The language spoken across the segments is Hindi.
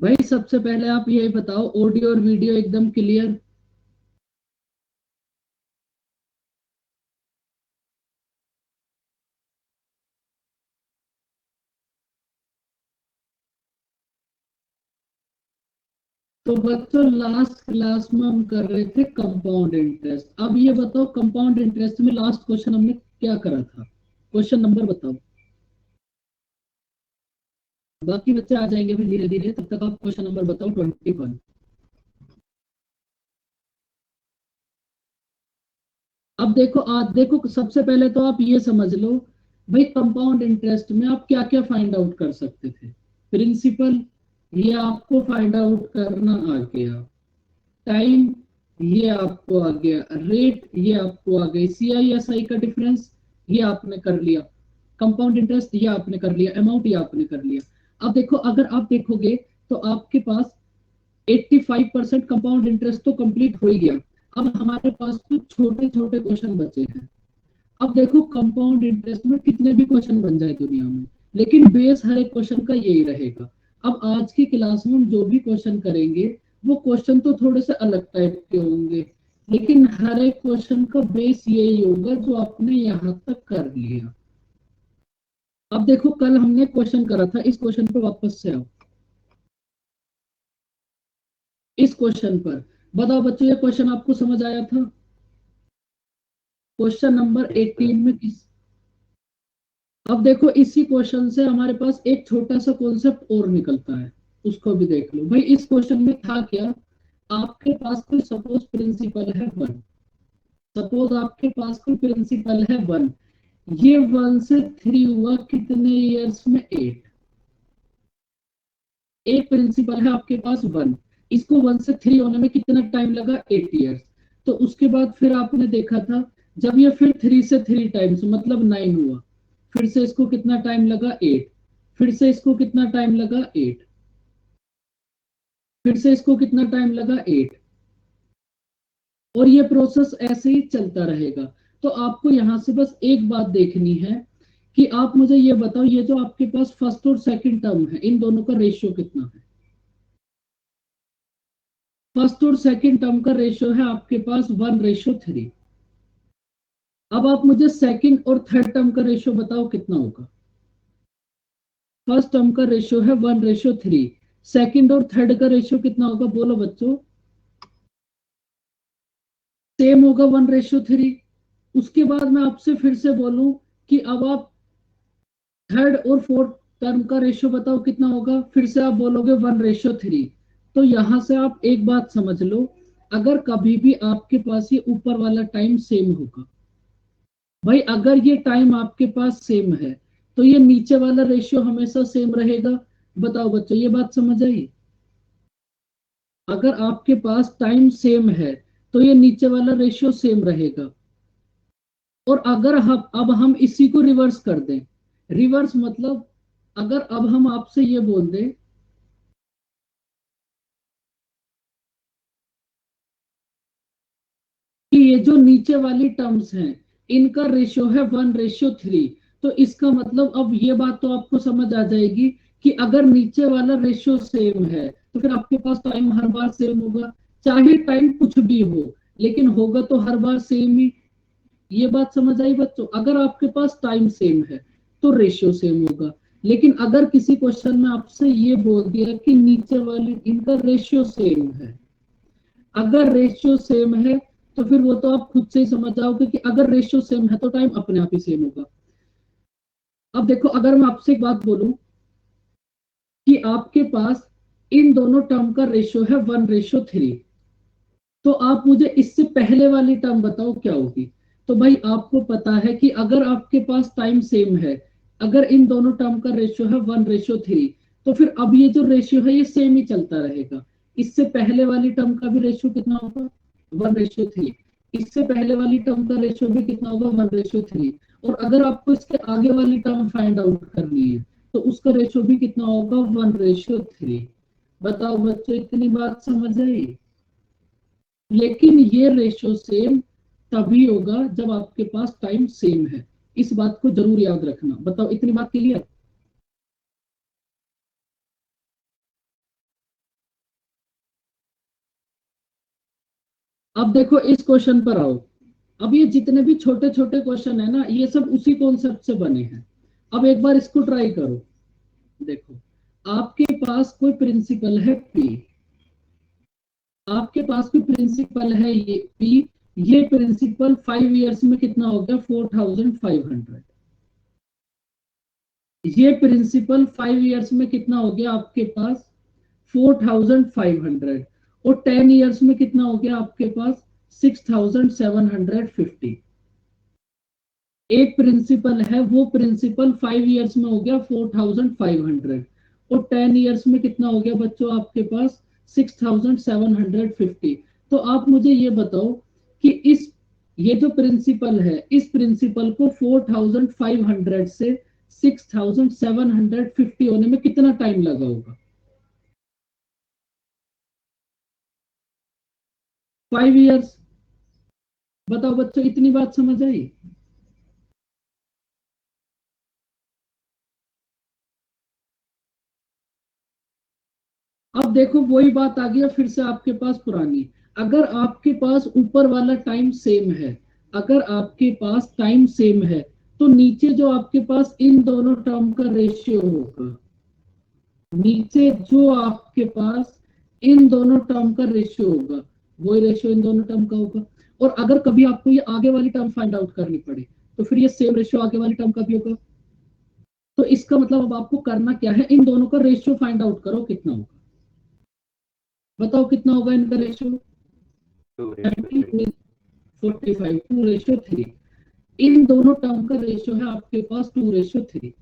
भाई सबसे पहले आप ये बताओ, ऑडियो और वीडियो एकदम क्लियर? तो बच्चों लास्ट क्लास में हम कर रहे थे कंपाउंड इंटरेस्ट। अब ये बताओ, कंपाउंड इंटरेस्ट में लास्ट क्वेश्चन हमने क्या करा था? क्वेश्चन नंबर बताओ। बाकी बच्चे आ जाएंगे फिर धीरे धीरे, तब तक आप क्वेश्चन नंबर बताओ 21। अब देखो, आज देखो सबसे पहले तो आप ये समझ लो, भाई कंपाउंड इंटरेस्ट में आप क्या क्या फाइंड आउट कर सकते थे। प्रिंसिपल, ये आपको फाइंड आउट करना आ गया। टाइम, ये आपको आ गया। रेट, ये आपको आ गई। CI SI का डिफरेंस, ये आपने कर लिया। कंपाउंड इंटरेस्ट, ये आपने कर लिया। अमाउंट, ये आपने कर लिया। अब देखो, अगर आप देखोगे तो आपके पास 85% कंपाउंड इंटरेस्ट तो कंप्लीट हो ही गया। अब हमारे पास कुछ छोटे छोटे क्वेश्चन बचे हैं। अब देखो, कंपाउंड इंटरेस्ट में कितने भी क्वेश्चन बन जाए दुनिया में, लेकिन बेस हर एक क्वेश्चन का यही रहेगा। अब आज की क्लास में हम जो भी क्वेश्चन करेंगे, वो क्वेश्चन तो थोड़े से अलग टाइप के होंगे, लेकिन हर एक क्वेश्चन का बेस यही होगा जो आपने यहाँ तक कर लिया। अब देखो, कल हमने क्वेश्चन करा था, इस क्वेश्चन पे वापस से आओ। इस क्वेश्चन पर बताओ बच्चों, ये क्वेश्चन आपको समझ आया था? क्वेश्चन नंबर 18 में किस, अब देखो इसी क्वेश्चन से हमारे पास एक छोटा सा कॉन्सेप्ट और निकलता है, उसको भी देख लो। भाई इस क्वेश्चन में था क्या, आपके पास कोई सपोज प्रिंसिपल है 1। सपोज आपके पास कोई प्रिंसिपल है 1। ये 1 से 3 हुआ कितने ईयर्स में? 8। एक प्रिंसिपल है आपके पास 1, इसको 1 से 3 होने में कितना टाइम लगा? 8 ईयर्स। तो उसके बाद फिर आपने देखा था, जब ये फिर 3 से 3 टाइम्स मतलब 9 हुआ, फिर से इसको कितना टाइम लगा? 8। फिर से इसको कितना टाइम लगा? 8। फिर से इसको कितना टाइम लगा? 8। और ये प्रोसेस ऐसे ही चलता रहेगा। तो आपको यहां से बस एक बात देखनी है कि आप मुझे ये बताओ, ये जो आपके पास फर्स्ट और सेकंड टर्म है, इन दोनों का रेशियो कितना है? फर्स्ट और सेकंड टर्म का रेशियो है आपके पास 1:3। अब आप मुझे सेकंड और थर्ड टर्म का रेशियो बताओ कितना होगा? फर्स्ट टर्म का रेशियो है 1:3। सेकंड और थर्ड का रेशियो कितना होगा? बोलो बच्चों। सेम होगा, 1:3। उसके बाद मैं आपसे फिर से बोलूं कि अब आप थर्ड और फोर्थ टर्म का रेशियो बताओ कितना होगा? फिर से आप बोलोगे 1:3। तो यहां से आप एक बात समझ लो, अगर कभी भी आपके पास ये ऊपर वाला टाइम सेम होगा, भाई अगर ये टाइम आपके पास सेम है, तो ये नीचे वाला रेशियो हमेशा सेम रहेगा। बताओ बच्चों, ये बात समझ आई? अगर आपके पास टाइम सेम है, तो ये नीचे वाला रेशियो सेम रहेगा। और अगर अब हम इसी को रिवर्स कर दें, रिवर्स मतलब अगर अब हम आपसे ये बोल दें कि ये जो नीचे वाली टर्म्स हैं, इनका रेशियो है 1:3, तो इसका मतलब अब ये बात तो आपको समझ आ जाएगी कि अगर नीचे वाला रेशियो सेम है, तो फिर आपके पास टाइम हर बार सेम होगा, चाहे टाइम कुछ भी हो, लेकिन होगा तो हर बार सेम ही। ये बात समझ आई बच्चों? अगर आपके पास टाइम सेम है तो रेशियो सेम होगा। लेकिन अगर किसी क्वेश्चन में आपसे ये बोल दिया कि नीचे वाले इनका रेशियो सेम है, अगर रेशियो सेम है, तो फिर वो तो आप खुद से ही समझ जाओगे कि अगर रेशियो सेम है तो टाइम अपने आप ही सेम होगा। अब देखो, अगर मैं आपसे एक बात बोलूं कि आपके पास इन दोनों टर्म का रेशियो है 1:3, तो आप मुझे इससे पहले वाली टर्म बताओ क्या होगी? तो भाई आपको पता है कि अगर आपके पास टाइम सेम है, अगर इन दोनों टर्म का रेशियो है 1:3, तो फिर अब ये जो रेशियो है ये सेम ही चलता रहेगा। इससे पहले वाली टर्म का भी रेशियो कितना होगा? 1:3। इससे पहले वाली टर्म का रेशियो भी कितना होगा? 1:3। और अगर आपको इसके आगे वाली टर्म फाइंड आउट करनी है, तो उसका रेशियो भी कितना होगा? 1:3। बताओ बच्चों, इतनी बात समझ आई? लेकिन ये रेशियो सेम तभी होगा जब आपके पास टाइम सेम है। इस बात को जरूर याद रखना। बताओ, इतनी बात क्लियर? अब देखो इस क्वेश्चन पर आओ। अब ये जितने भी छोटे छोटे क्वेश्चन है ना, ये सब उसी कॉन्सेप्ट से बने हैं। अब एक बार इसको ट्राई करो। देखो, आपके पास कोई प्रिंसिपल है पी, आपके पास कोई प्रिंसिपल है ये पी, ये प्रिंसिपल 5 इयर्स में कितना हो गया 4500। ये प्रिंसिपल 5 इयर्स में कितना हो गया आपके पास 4500, और 10 इयर्स में कितना हो गया आपके पास 6750। एक प्रिंसिपल है, वो प्रिंसिपल 5 इयर्स में हो गया 4500, और 10 इयर्स में कितना हो गया बच्चों आपके पास 6750। तो आप मुझे ये बताओ कि इस ये जो प्रिंसिपल है, इस प्रिंसिपल को 4500 से 6750 होने में कितना टाइम लगा होगा? 5 इयर्स। बताओ बच्चों, इतनी बात समझ आई? अब देखो वही बात आ गई है फिर से आपके पास पुरानी। अगर आपके पास ऊपर वाला टाइम सेम है, अगर आपके पास टाइम सेम है, तो नीचे जो आपके पास इन दोनों टर्म का रेशियो होगा, नीचे जो आपके पास इन दोनों टर्म का रेशियो होगा, वही रेशियो इन दोनों टर्म का होगा। और अगर कभी आपको ये आगे वाली टर्म फाइंड आउट करनी पड़े, तो फिर ये सेम रेशियो आगे वाली टर्म का भी होगा। तो इसका मतलब अब आपको करना क्या है, इन दोनों का रेशियो फाइंड आउट करो कितना होगा। बताओ कितना होगा इनका रेशियो? 2:3। 45, 2:3। इन दोनों टर्म का रेशियो है आपके पास 2:3।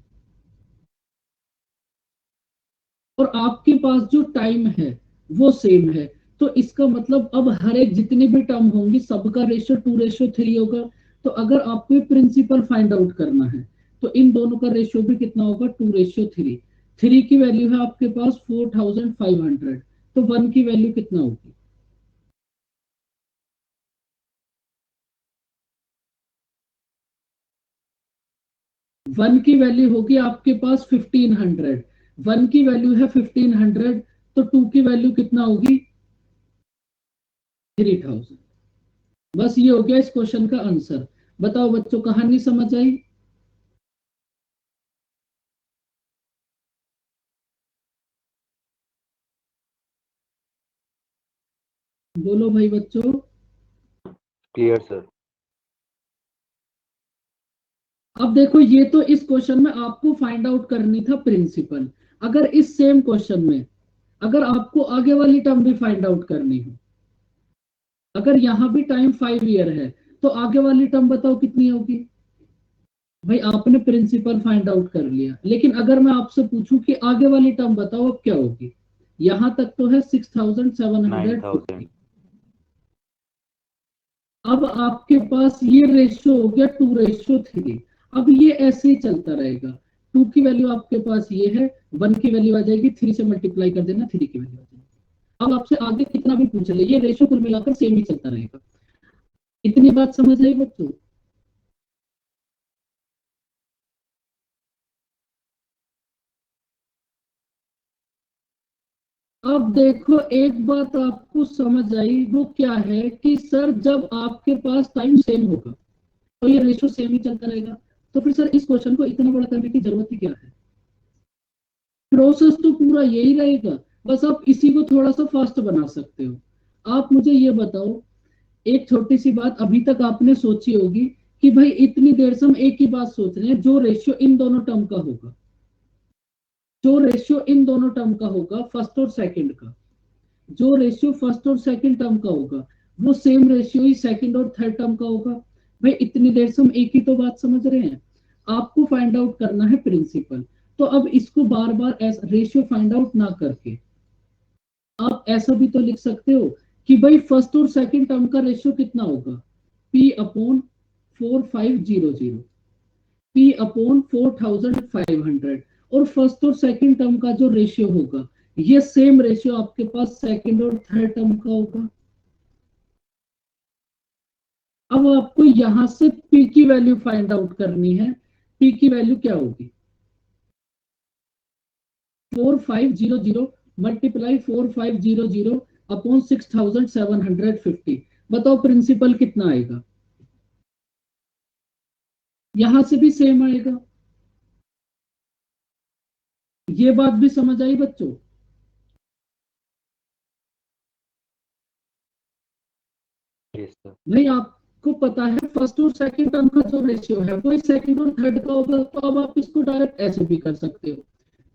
और आपके पास जो टाइम है वो सेम है, तो इसका मतलब अब हर एक जितने भी टर्म होंगी सबका रेशियो 2:3 होगा। तो अगर आपको प्रिंसिपल फाइंड आउट करना है, तो इन दोनों का रेशियो भी कितना होगा 2:3। 3 की वैल्यू है आपके पास 4500, तो 1 की वैल्यू कितना होगी? 1 की वैल्यू होगी आपके पास 1500। 1 की वैल्यू है 1500, तो 2 की वैल्यू कितना होगी 3000। बस ये हो गया इस क्वेश्चन का आंसर। बताओ बच्चों, कहानी समझ आई? बोलो भाई बच्चों। Clear sir. अब देखो, ये तो इस क्वेश्चन में आपको फाइंड आउट करनी था प्रिंसिपल। अगर इस सेम क्वेश्चन में अगर आपको आगे वाली टर्म भी फाइंड आउट करनी हो, अगर यहाँ भी टाइम 5 ईयर है, तो आगे वाली टर्म बताओ कितनी होगी? भाई आपने प्रिंसिपल फाइंड आउट कर लिया, लेकिन अगर मैं आपसे पूछूं कि आगे वाली टर्म बताओ अब क्या होगी? यहां तक तो है 6750। 9000। अब आपके पास ये रेशियो हो गया 2:3। अब ये ऐसे ही चलता रहेगा। 2 की वैल्यू आपके पास ये है, 1 की वैल्यू आ जाएगी, 3 से मल्टीप्लाई कर देना, 3 की वैल्यू आ जाएगी। अब आपसे आगे कितना भी पूछ ले, ये रेशियो कुल मिलाकर सेम ही चलता रहेगा। इतनी बात समझ आई बच्चों? अब देखो एक बात आपको समझ आई, वो क्या है कि सर जब आपके पास टाइम सेम होगा, तो ये रेशियो सेम ही चलता रहेगा। तो फिर सर इस क्वेश्चन को इतना बड़ा करने की जरूरत ही क्या है? प्रोसेस तो पूरा यही रहेगा, बस आप इसी को थोड़ा सा फास्ट बना सकते हो। आप मुझे ये बताओ, एक छोटी सी बात अभी तक आपने सोची होगी कि भाई इतनी देर से हम एक ही बात सोच रहे हैं, जो रेशियो इन दोनों टर्म का होगा, जो रेशियो इन दोनों टर्म का होगा फर्स्ट और सेकंड का, जो रेशियो फर्स्ट और सेकंड टर्म का होगा, वो सेम रेशियो ही सेकंड और थर्ड टर्म का होगा। भाई इतनी देर से हम एक ही तो बात समझ रहे हैं। आपको फाइंड आउट करना है प्रिंसिपल। तो अब इसको बार बार रेशियो फाइंड आउट ना करके आप ऐसा भी तो लिख सकते हो कि भाई फर्स्ट और सेकंड टर्म का रेशियो कितना होगा, P अपॉन 4500, P अपॉन 4500। और फर्स्ट और सेकंड टर्म का जो रेशियो होगा, ये सेम रेशियो आपके पास सेकंड और थर्ड टर्म का होगा। अब आपको यहां से P की वैल्यू फाइंड आउट करनी है। P की वैल्यू क्या होगी? 4500 मल्टीप्लाई 4500 अपॉन 6750। बताओ प्रिंसिपल कितना आएगा, यहां से भी सेम आएगा। ये बात भी समझ आई बच्चों? Yes sir. भाई आपको पता है फर्स्ट और सेकंड टर्म का जो रेशियो है वो सेकंड और थर्ड का होगा, तो अब आप इसको डायरेक्ट ऐसे भी कर सकते हो।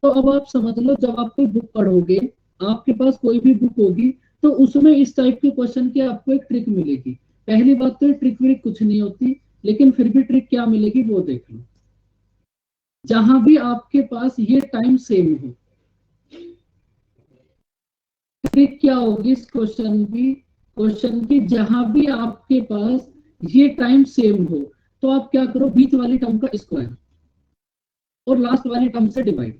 तो अब आप समझ लो, जब आप कोई बुक पढ़ोगे, आपके पास कोई भी बुक होगी, तो उसमें इस टाइप के क्वेश्चन की आपको एक ट्रिक मिलेगी। पहली बात तो ट्रिक व्रिक कुछ नहीं होती, लेकिन फिर भी ट्रिक क्या मिलेगी वो देख लो। जहां भी आपके पास ये टाइम सेम हो, ट्रिक क्या होगी इस क्वेश्चन की, जहां भी आपके पास ये टाइम सेम हो, तो आप क्या करो, बीच वाली टर्म का स्क्वायर और लास्ट वाली टर्म से डिवाइड।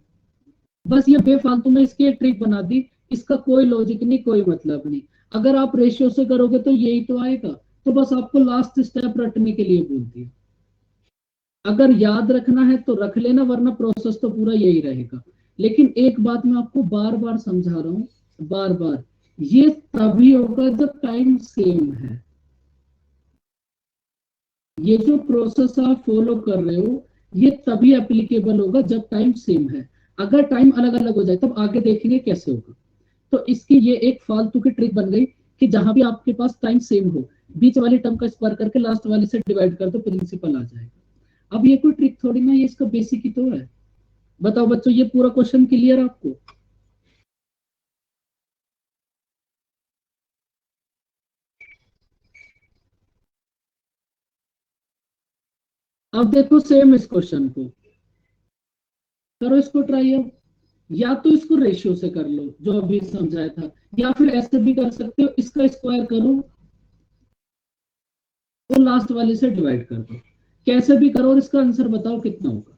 बस ये बेफालतू में इसकी एक ट्रिक बना दी, इसका कोई लॉजिक नहीं, कोई मतलब नहीं। अगर आप रेशियो से करोगे तो यही तो आएगा, तो बस आपको लास्ट स्टेप रटने के लिए बोल दिया। अगर याद रखना है तो रख लेना, वरना प्रोसेस तो पूरा यही रहेगा। लेकिन एक बात मैं आपको बार बार समझा रहा हूँ, बार बार, ये तभी होगा जब टाइम सेम है। ये जो प्रोसेस आप फॉलो कर रहे हो, ये तभी एप्लीकेबल होगा जब टाइम सेम है। अगर टाइम अलग अलग हो जाए तब आगे देखेंगे कैसे होगा। तो इसकी ये एक फालतू की ट्रिक बन गई कि जहां भी आपके पास टाइम सेम हो, बीच वाली टर्म का स्क्वायर करके लास्ट वाले से डिवाइड कर दो, प्रिंसिपल आ जाएगा। अब ये कोई ट्रिक थोड़ी ना, ये इसका बेसिक ही तो है। बताओ बच्चों, ये पूरा क्वेश्चन क्लियर आपको? अब देखो सेम इस क्वेश्चन को, करो इसको ट्राई अब। या तो इसको रेशियो से कर लो जो अभी समझाया था, या फिर ऐसे भी कर सकते हो, इसका स्क्वायर करो और लास्ट वाले से डिवाइड कर दो। कैसे भी करो और इसका आंसर बताओ कितना होगा।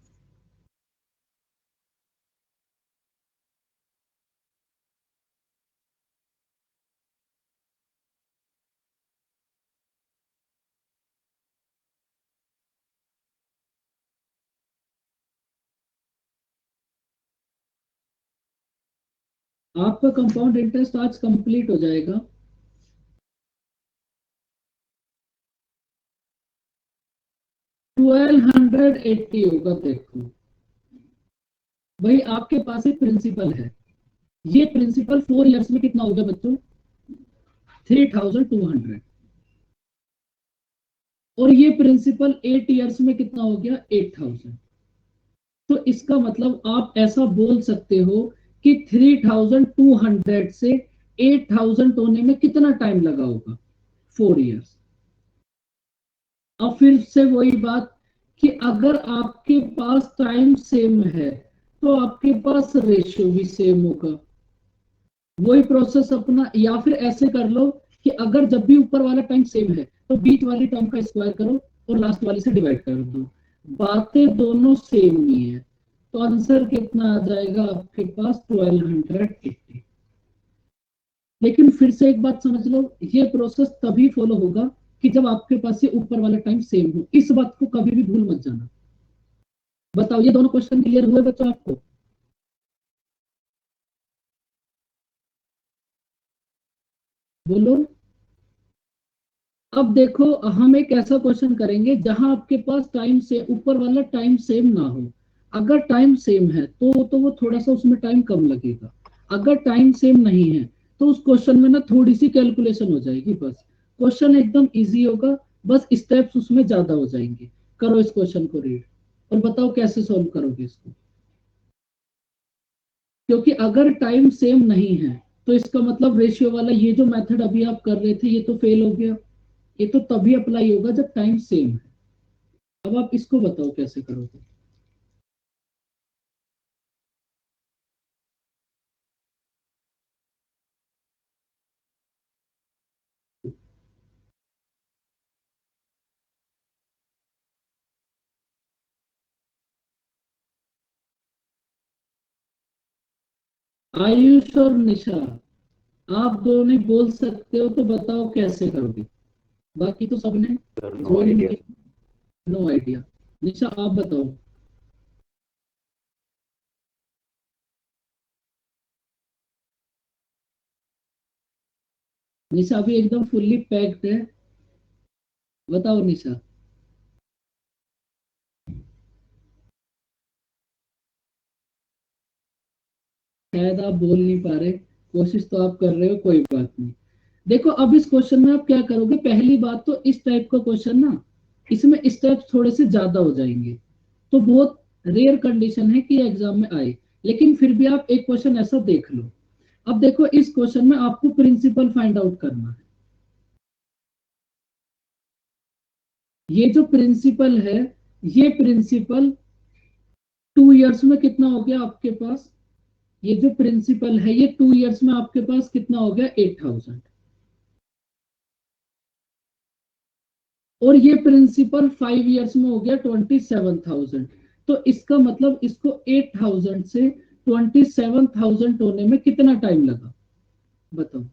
आपका कंपाउंड इंटरेस्ट आज कंप्लीट हो जाएगा। 1280 होगा। देखो भाई, आपके पास एक प्रिंसिपल है, ये प्रिंसिपल 4 इयर्स में कितना होगा बच्चों? 3200। और ये प्रिंसिपल 8 इयर्स में कितना हो गया? 8000। तो इसका मतलब आप ऐसा बोल सकते हो कि 3200 से 8000 होने में कितना टाइम लगा होगा? 4 इयर्स। अब फिर से वही बात कि अगर आपके पास टाइम सेम है, तो आपके पास रेशियो भी सेम होगा। वही प्रोसेस अपना, या फिर ऐसे कर लो कि अगर जब भी ऊपर वाला टाइम सेम है, तो बीच वाली टर्म का स्क्वायर करो और लास्ट वाले से डिवाइड कर दो। बातें दोनों सेम ही है, तो आंसर कितना आ जाएगा आपके पास? 1280। लेकिन फिर से एक बात समझ लो, ये प्रोसेस तभी फॉलो होगा कि जब आपके पास से ऊपर वाला टाइम सेम हो। इस बात को कभी भी भूल मत जाना। बताओ, ये दोनों क्वेश्चन क्लियर हुए बच्चों आपको? बोलो। अब देखो, हम एक ऐसा क्वेश्चन करेंगे जहां आपके पास टाइम से ऊपर वाला टाइम सेम ना हो। अगर टाइम सेम है तो वो थोड़ा सा उसमें टाइम कम लगेगा। अगर टाइम सेम नहीं है, तो उस क्वेश्चन में ना थोड़ी सी कैलकुलेशन हो जाएगी बस। क्वेश्चन एकदम इजी होगा, बस स्टेप्स उसमें ज्यादा हो जाएंगे। करो इस क्वेश्चन को रीड और बताओ कैसे सॉल्व करोगे इसको। क्योंकि अगर टाइम सेम नहीं है, तो इसका मतलब रेशियो वाला ये जो मेथड अभी आप कर रहे थे ये तो फेल हो गया। ये तो तभी अप्लाई होगा जब टाइम सेम है। अब आप इसको बताओ कैसे करोगे। आयुष और निशा, आप दोनों बोल सकते हो तो बताओ कैसे करोगे। बाकी तो सबने सर नो जोर ही नहीं आइडिया। दिया। No idea. निशा आप बताओ। निशा भी एकदम फुल्ली पैक्ड है। बताओ निशा। शायद आप बोल नहीं पा रहे, कोशिश तो आप कर रहे हो, कोई बात नहीं। देखो अब इस क्वेश्चन में आप क्या करोगे, पहली बात तो इस टाइप का क्वेश्चन ना, इसमें स्टेप्स थोड़े से ज्यादा हो जाएंगे, तो बहुत रेयर कंडीशन है कि एग्जाम में आए, लेकिन फिर भी आप एक क्वेश्चन ऐसा देख लो। अब देखो इस क्वेश्चन में आपको प्रिंसिपल फाइंड आउट करना है। ये जो प्रिंसिपल है, ये प्रिंसिपल 2 इयर्स में कितना हो गया आपके पास, ये जो प्रिंसिपल है ये 2 इयर्स में आपके पास कितना हो गया, 8,000। और ये प्रिंसिपल 5 इयर्स में हो गया 27,000। तो इसका मतलब इसको 8,000 से 27,000 होने में कितना टाइम लगा, बताओ।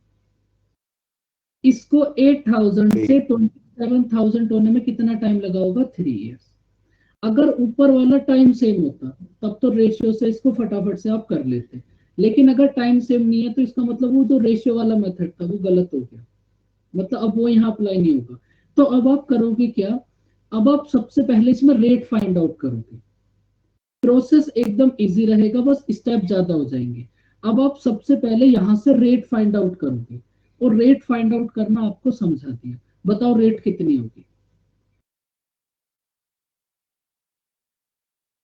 इसको 8,000 से 27,000 होने में कितना टाइम लगा होगा, 3 इयर्स। अगर ऊपर वाला टाइम सेम होता तब तो रेशियो से इसको फटाफट से आप कर लेते, लेकिन अगर टाइम सेम नहीं है तो इसका मतलब वो जो रेशियो वाला मेथड था वो गलत हो गया, मतलब अब वो यहाँ अप्लाई नहीं होगा। तो अब आप करोगे क्या, अब आप सबसे पहले इसमें रेट फाइंड आउट करोगे। प्रोसेस एकदम इजी रहेगा, बस स्टेप ज्यादा हो जाएंगे। अब आप सबसे पहले यहाँ से रेट फाइंड आउट करोगे, और रेट फाइंड आउट करना आपको समझा दिया। बताओ रेट कितनी होगी।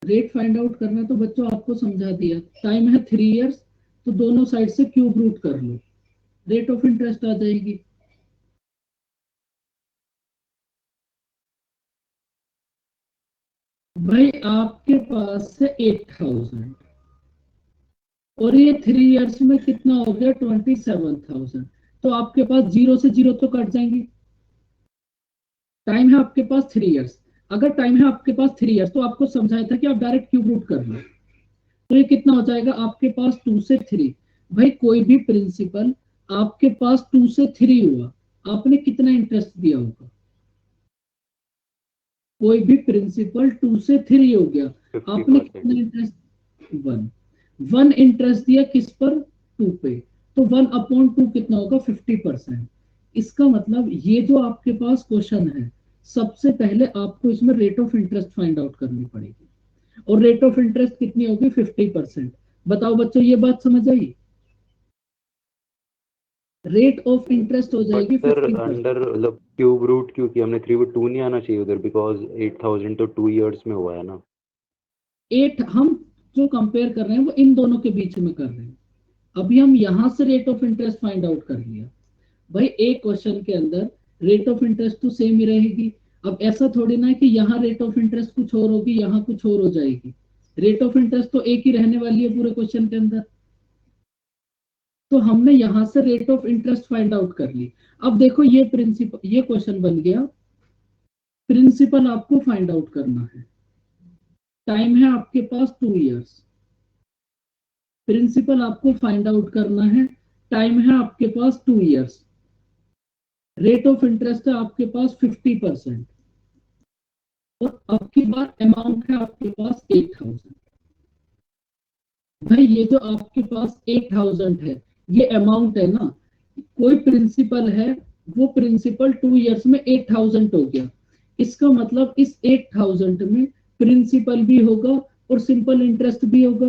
रेट फाइंड आउट करना तो बच्चों आपको समझा दिया, टाइम है 3 इयर्स, तो दोनों साइड से क्यूब रूट कर लो, रेट ऑफ इंटरेस्ट आ जाएगी। भाई आपके पास है 8,000, और ये 3 इयर्स में कितना हो गया, 27,000। तो आपके पास जीरो से जीरो तो कट जाएंगे। टाइम है आपके पास 3 इयर्स, अगर टाइम है आपके पास 3 इयर्स तो आपको समझाया था कि आप डायरेक्ट क्यूब रूट कर लो। तो ये कितना हो जाएगा आपके पास, 2 से 3। भाई कोई भी प्रिंसिपल आपके पास 2 से 3 हुआ, आपने कितना इंटरेस्ट दिया होगा। कोई भी प्रिंसिपल 2 से 3 हो गया, आपने कितना 50%। इंटरेस्ट, 1। 1 इंटरेस्ट दिया किस पर, 2 पे, तो 1/2 कितना होगा, 50%। इसका मतलब ये जो आपके पास क्वेश्चन है, सबसे पहले आपको इसमें rate of interest find out करनी पड़ेगी, और रेट ऑफ इंटरेस्ट कितनी होगी, 50%। बताओ बच्चों ये बात समझ आई, रेट ऑफ इंटरेस्ट हो बट जाएगी सर 50%। अंडर मतलब क्यूब रूट क्यों किया हमने, 3/2 नहीं आना चाहिए उधर, बिकॉज 8,000 तो 2 इयर्स में हुआ है ना। 8 हम जो कंपेयर कर रहे हैं वो इन दोनों के बीच में कर रहे हैं। अभी हम यहां से rate of interest find out कर लिया। भाई एक क्वेश्चन के अंदर रेट ऑफ इंटरेस्ट तो सेम ही रहेगी। अब ऐसा थोड़ी ना है कि यहाँ रेट ऑफ इंटरेस्ट कुछ और होगी, यहाँ कुछ और हो जाएगी। रेट ऑफ इंटरेस्ट तो एक ही रहने वाली है पूरे क्वेश्चन के अंदर। तो हमने यहां से rate of interest find out कर ली। अब देखो ये प्रिंसिपल, ये क्वेश्चन बन गया, प्रिंसिपल आपको फाइंड आउट करना है। टाइम है आपके पास 2 इयर्स, प्रिंसिपल आपको फाइंड आउट करना है, टाइम है आपके पास 2 इयर्स, रेट ऑफ इंटरेस्ट है आपके पास 50%, और अब की बार अमाउंट है आपके पास 8,000। भाई ये जो आपके पास 8,000 है, ये अमाउंट है ना, कोई प्रिंसिपल है, वो प्रिंसिपल 2 इयर्स में 8,000 हो गया। इसका मतलब इस 8,000 में प्रिंसिपल भी होगा और सिंपल इंटरेस्ट भी होगा।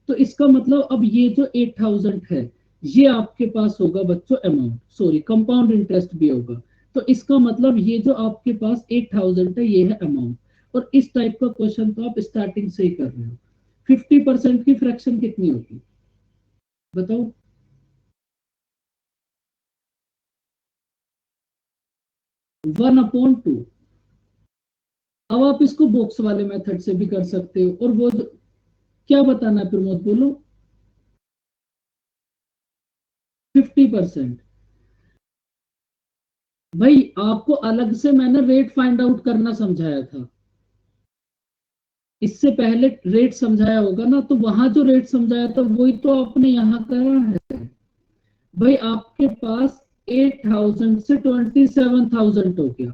तो इसका मतलब अब ये जो 8,000 है, ये आपके पास होगा बच्चों अमाउंट, सॉरी कंपाउंड इंटरेस्ट भी होगा। तो इसका मतलब ये जो आपके पास 8,000 है, ये है अमाउंट। और इस टाइप का क्वेश्चन तो आप स्टार्टिंग से ही कर रहे हो। 50% की फ्रैक्शन कितनी होगी, बताओ। 1/2। अब आप इसको बॉक्स वाले मेथड से भी कर सकते हो, और वो क्या बताना है प्रमोद, बोलो। 50%। भाई आपको अलग से मैंने रेट फाइंड आउट करना समझाया था, इससे पहले रेट समझाया होगा ना, तो वहां जो रेट समझाया था वही तो आपने यहाँ करा है। भाई आपके पास 8,000 से 27,000 हो गया,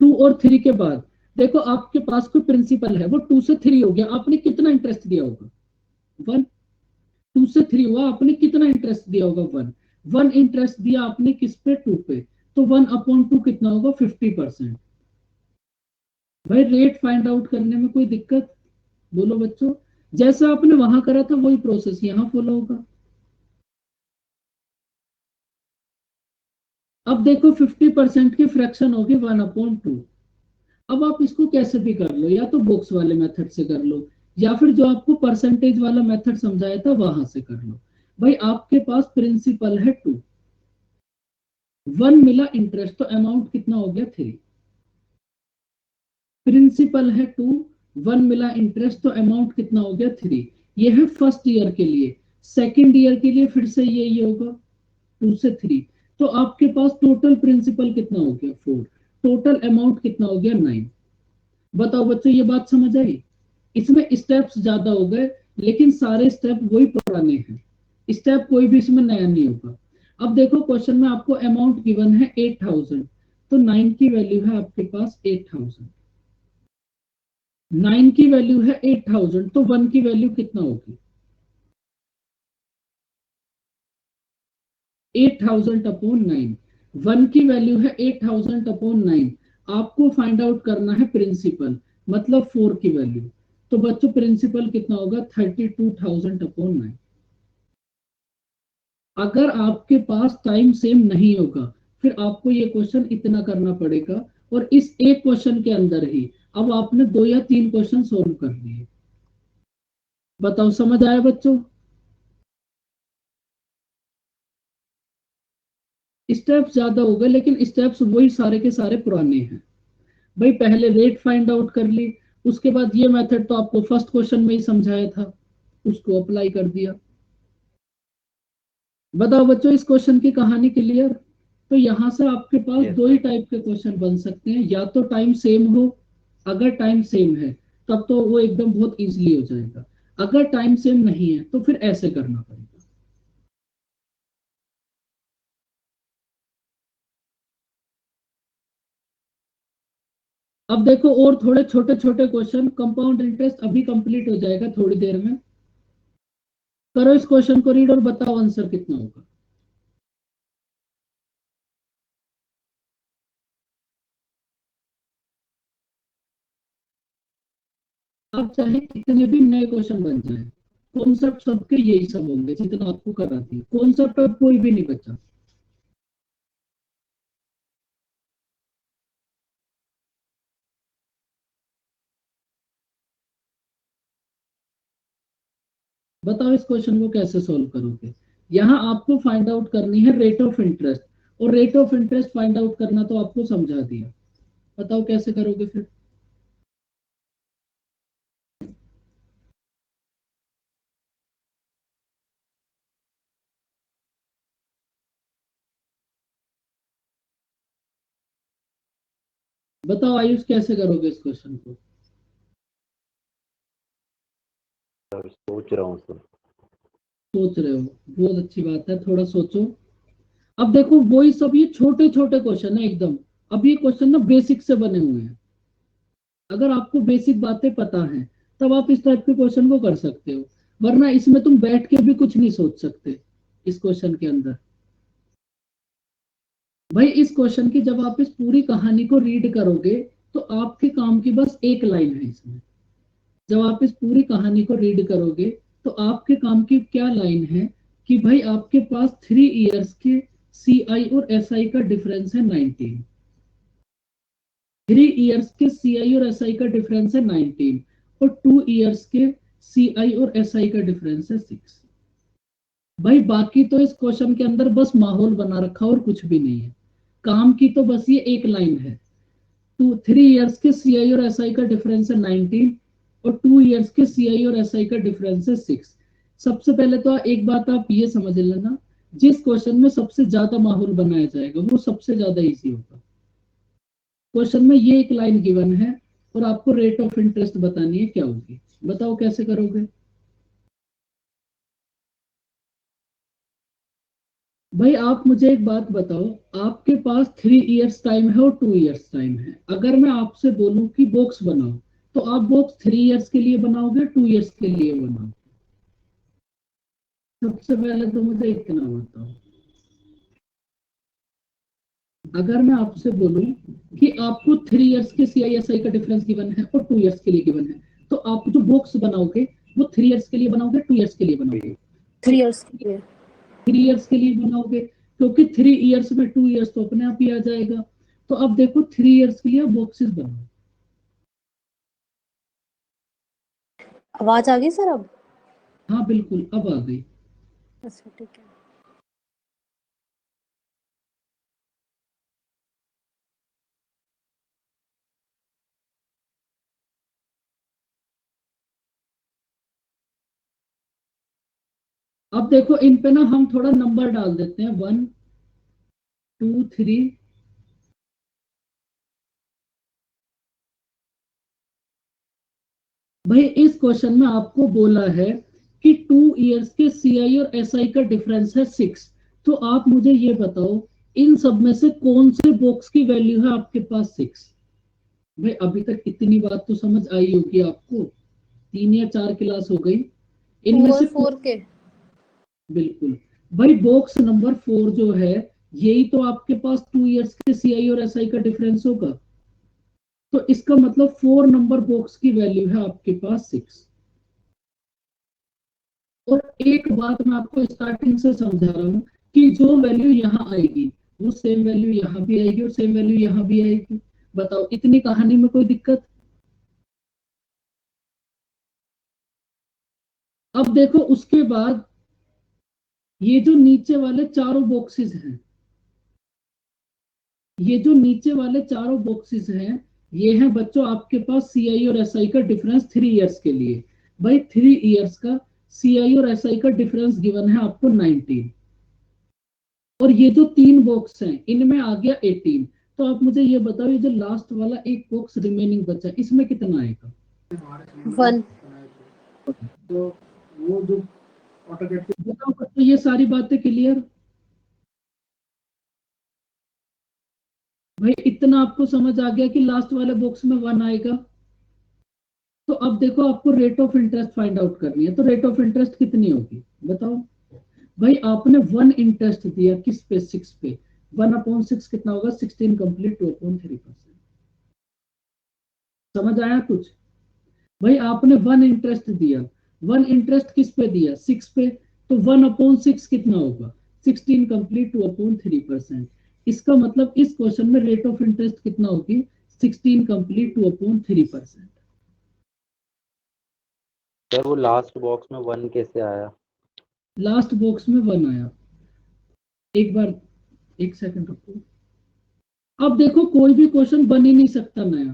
2 और 3 के बाद। देखो आपके पास कोई प्रिंसिपल है, वो 2 से 3 हो गया, आपने कितना इंटरेस्ट दिया होगा, 1। 2 से 3 हुआ, आपने कितना इंटरेस्ट दिया होगा, 1। वन इंटरेस्ट दिया आपने किस पे, 2 पे, तो 1/2 कितना होगा, 50%। भाई रेट फाइंड आउट करने में कोई दिक्कत, बोलो बच्चों। जैसा आपने वहां करा था वही प्रोसेस यहाँ फॉलो होगा। अब देखो 50% की फ्रैक्शन होगी 1/2। अब आप इसको कैसे भी कर लो, या तो बॉक्स वाले मेथड से कर लो, या फिर जो आपको परसेंटेज वाला मेथड समझाया था वहां से कर लो। भाई आपके पास प्रिंसिपल है 2, 1 मिला इंटरेस्ट, तो अमाउंट कितना हो गया 3। प्रिंसिपल है 2, 1 मिला इंटरेस्ट, तो अमाउंट कितना हो गया 3। ये है फर्स्ट ईयर के लिए। सेकेंड ईयर के लिए फिर से ये होगा 2 से 3। तो आपके पास टोटल प्रिंसिपल कितना हो गया 4, टोटल अमाउंट कितना हो गया 9। बताओ बच्चों ये बात समझ आई। इसमें स्टेप्स ज्यादा हो गए, लेकिन सारे स्टेप वही पुराने हैं, स्टेप कोई भी इसमें नया नहीं होगा। अब देखो क्वेश्चन में आपको अमाउंट गिवन है 8000, तो 9 की वैल्यू है आपके पास 8000, 9 की वैल्यू है 8000, तो 1 की वैल्यू कितना होगी, 8000/9। 1 की वैल्यू है 8000/9। आपको फाइंड आउट करना है प्रिंसिपल, मतलब 4 की वैल्यू। तो बच्चों प्रिंसिपल कितना होगा, 32,000/9। अगर आपके पास टाइम सेम नहीं होगा, फिर आपको ये क्वेश्चन इतना करना पड़ेगा, और इस एक क्वेश्चन के अंदर ही अब आपने 2 या 3 क्वेश्चन सोल्व कर लिए। बताओ समझ आया बच्चों। स्टेप्स ज्यादा हो गए, लेकिन स्टेप्स वही सारे के सारे पुराने हैं। भाई पहले रेट फाइंड आउट कर ली, उसके बाद ये मेथड तो आपको फर्स्ट क्वेश्चन में ही समझाया था, उसको अप्लाई कर दिया। बताओ बच्चों इस क्वेश्चन की कहानी क्लियर। तो यहाँ से आपके पास Yes, दो ही sir. टाइप के क्वेश्चन बन सकते हैं, या तो टाइम सेम हो, अगर टाइम सेम है तब तो वो एकदम बहुत इजीली हो जाएगा, अगर टाइम सेम नहीं है तो फिर ऐसे करना पड़ेगा। अब देखो और थोड़े छोटे छोटे क्वेश्चन, कंपाउंड इंटरेस्ट अभी कंप्लीट हो जाएगा थोड़ी देर में। करो इस क्वेश्चन को रीड और बताओ आंसर कितना होगा। आप चाहे कितने भी नए क्वेश्चन बन जाए, कॉन्सेप्ट सबके यही सब होंगे जितना आपको कराती है, कॉन्सेप्ट अब कोई भी नहीं बचा। बताओ इस क्वेश्चन को कैसे सॉल्व करोगे। यहाँ आपको फाइंड आउट करनी है रेट ऑफ इंटरेस्ट, और rate of interest find out करना तो आपको समझा दिया। बताओ कैसे करोगे फिर। बताओ आयुष कैसे करोगे इस क्वेश्चन को। सर सोच रहा हूँ सर। सोच रहे हो, बहुत अच्छी बात है, थोड़ा सोचो। अब देखो वही सब ये छोटे छोटे क्वेश्चन है एकदम। अब ये क्वेश्चन ना बेसिक से बने हुए हैं, अगर आपको बेसिक बातें पता है तब आप इस टाइप के क्वेश्चन को कर सकते हो, वरना इसमें तुम बैठ के भी कुछ नहीं सोच सकते इस क्वेश्चन के अंदर। भाई इस क्वेश्चन की जब आप इस पूरी कहानी को रीड करोगे तो आपके काम की बस एक लाइन है इसमें। जब आप इस पूरी कहानी को रीड करोगे तो आपके काम की क्या लाइन है, कि भाई आपके पास 3 इयर्स के CI और SI का डिफरेंस है 19। 3 इयर्स के CI और SI का डिफरेंस है 19, और 2 इयर्स के CI और SI का डिफरेंस है 6। भाई बाकी तो इस क्वेश्चन के अंदर बस माहौल बना रखा और कुछ भी नहीं है, काम की तो बस ये एक लाइन है। 3 इयर्स के CI और SI का डिफरेंस है 19, और 2 इयर्स के CI और SI का डिफरेंस है 6। सबसे पहले तो एक बात आप ये समझ लेना, जिस क्वेश्चन में सबसे ज्यादा माहौल बनाया जाएगा वो सबसे ज्यादा इजी होगा। क्वेश्चन में ये एक लाइन गिवन है, और आपको रेट ऑफ इंटरेस्ट बतानी है क्या होगी। बताओ कैसे करोगे। भाई आप मुझे एक बात बताओ, आपके पास 3 इयर्स टाइम है और 2 इयर्स टाइम है, अगर मैं आपसे बोलूं कि बॉक्स बनाओ, तो आप बॉक्स 3 इयर्स के लिए बनाओगे, 2 इयर्स के लिए बनाओगे। सबसे पहले तो मुझे इतना बताओ। अगर मैं आपसे बोलूं कि आपको 3 इयर्स के CISI का डिफरेंस गिवन है और 2 इयर्स के लिए गिवन है, तो आप जो बॉक्स बनाओगे वो 3 इयर्स के लिए बनाओगे, 2 इयर्स के लिए बनाओगे? 3 इयर्स के लिए। 3 इयर्स के लिए बनाओगे, क्योंकि 3 इयर्स में 2 इयर्स तो अपने आप ही आ जाएगा। तो अब देखो 3 इयर्स के लिए बॉक्सेस बनाओ। आवाज आ गई सर अब? हाँ बिल्कुल, अब आ गई। अच्छा ठीक है। अब देखो इन पे ना हम थोड़ा नंबर डाल देते हैं, 1 2 3। भाई इस क्वेश्चन में आपको बोला है कि 2 इयर्स के CI और SI का डिफरेंस है 6। तो आप मुझे ये बताओ इन सब में से कौन से बॉक्स की वैल्यू है आपके पास 6? भाई अभी तक इतनी बात तो समझ आई होगी आपको, 3 या 4 क्लास हो गई। इनमें से 4 के। बिल्कुल। भाई बॉक्स नंबर 4 जो है, यही तो आपके पास 2 इयर्स के CI और SI का डिफरेंस होगा। तो इसका मतलब 4 नंबर बॉक्स की वैल्यू है आपके पास 6। और एक बात मैं आपको स्टार्टिंग से समझा रहा हूँ कि जो वैल्यू यहाँ आएगी वो सेम वैल्यू यहाँ भी आएगी और सेम वैल्यू यहाँ भी आएगी। बताओ इतनी कहानी में कोई दिक्कत? अब देखो उसके बाद ये जो नीचे वाले चारों बॉक्सेस हैं, ये जो नीचे वाले चारों बॉक्सेस हैं, ये हैं बच्चों आपके पास CI और SI का डिफरेंस 3 इयर्स के लिए। भाई 3 इयर्स का CI और SI का डिफरेंस गिवन है आपको 19। और ये जो 3 बॉक्स हैं इनमें आ गया 18। तो आप मुझे ये बताओ, ये जो लास्ट वाला एक बॉक्स रिमेनिंग बचा इसमें कितना आएगा? 1। तो वो जो बताओ बच्चों, ये सारी बातें क्लियर? भाई इतना आपको समझ आ गया कि लास्ट वाले बॉक्स में 1 आएगा। तो अब देखो आपको rate of interest find out करनी है, तो रेट ऑफ इंटरेस्ट कितनी होगी बताओ? भाई आपने 1 इंटरेस्ट दिया किस पे? 6 पे। 1/6 कितना होगा? 16 कंप्लीट 2.3%। समझ आया कुछ? भाई आपने 1 इंटरेस्ट दिया, 1 इंटरेस्ट किस पे दिया? 6 पे। तो 1/6 कितना होगा? 16 कंप्लीट 2.3%। इसका मतलब इस क्वेश्चन में रेट ऑफ इंटरेस्ट कितना होगी? 16 कंप्लीट 2.3%। सर वो लास्ट बॉक्स में 1 कैसे आया? लास्ट बॉक्स में 1 आया। एक बार, एक सेकंड रुको। अब देखो कोई भी क्वेश्चन बन ही नहीं सकता नया,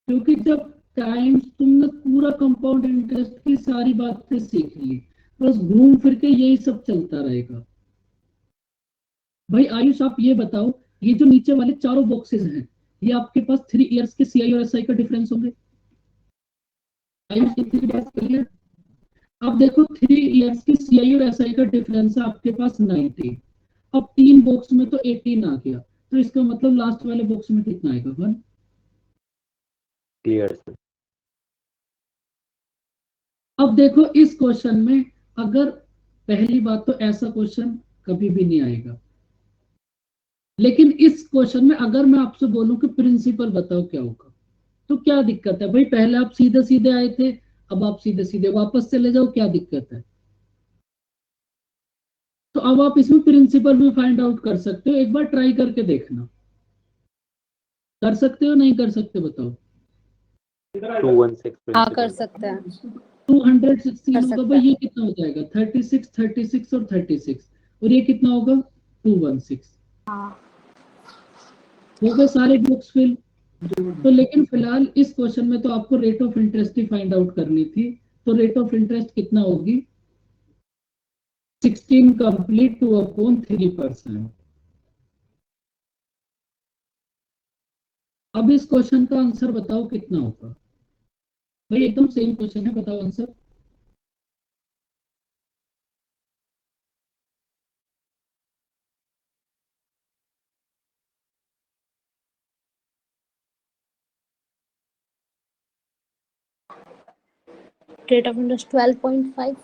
क्योंकि जब टाइम तुमने पूरा कंपाउंड इंटरेस्ट की सारी बातें सीख ली, बस घूम फिर के यही सब चलता रहेगा। भाई आयुष आप ये बताओ, ये जो नीचे वाले चारों बॉक्सेस हैं, ये आपके पास 3 इयर्स के CI और SI का डिफरेंस होंगे? आयुष इतनी बात क्लियर? अब देखो 3 इयर्स के CI और SI का डिफरेंस है आपके पास 19। अब 3 बॉक्स में तो 18 आ गया, तो इसका मतलब लास्ट वाले बॉक्स में कितना आएगा? 1। Clear sir. अब देखो इस क्वेश्चन में, अगर पहली बात तो ऐसा क्वेश्चन कभी भी नहीं आएगा, लेकिन इस क्वेश्चन में अगर मैं आपसे बोलूं कि प्रिंसिपल बताओ क्या होगा, तो क्या दिक्कत है? भाई पहले आप सीधे सीधे आए थे, अब आप सीधे सीधे वापस चले जाओ, क्या दिक्कत है? तो अब आप इसमें प्रिंसिपल भी फाइंड आउट कर सकते हो, एक बार ट्राई करके देखना। कर सकते हो नहीं कर सकते बताओ? 216 हाँ कर प्रिंसिपल। सकते हैं। 216 कर होगा सकते भाई, हैं। ये कितना हो जाएगा? 36 36 और 36, और ये कितना होगा? 216। हाँ। हो गए सारे बॉक्स फिल। तो लेकिन फिलहाल इस क्वेश्चन में तो आपको rate of interest he find out करनी थी। तो रेट ऑफ इंटरेस्ट कितना होगी? 16 कंप्लीट 2/3%। अब इस क्वेश्चन का आंसर बताओ कितना होगा? भाई एकदम सेम क्वेश्चन है, बताओ आंसर। Rate of interest 12.5।